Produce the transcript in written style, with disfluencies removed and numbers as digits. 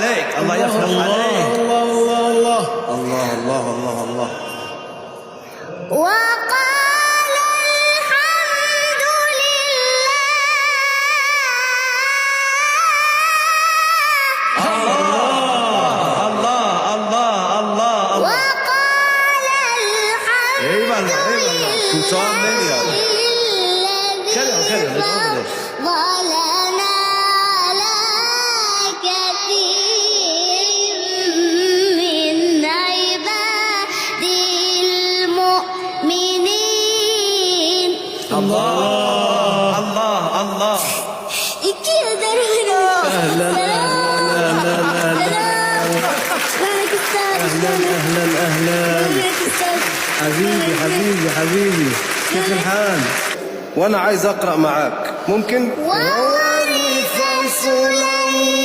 عليك، الله يفرح عليك. الله الله الله الله الله الله الله. وقال الحمد لله. الله الله الله الله. وقال الحمد Eyvallah eyvallah. Sultan ne ya? لله كلمة الذي فضلنا على كثير من عباده المؤمنين. الله الله الله. İki ederim. اهلا اهلا حبيبي حبيبي حبيبي كيف الحال؟ وانا عايز اقرا معاك، ممكن؟ وورث سليمان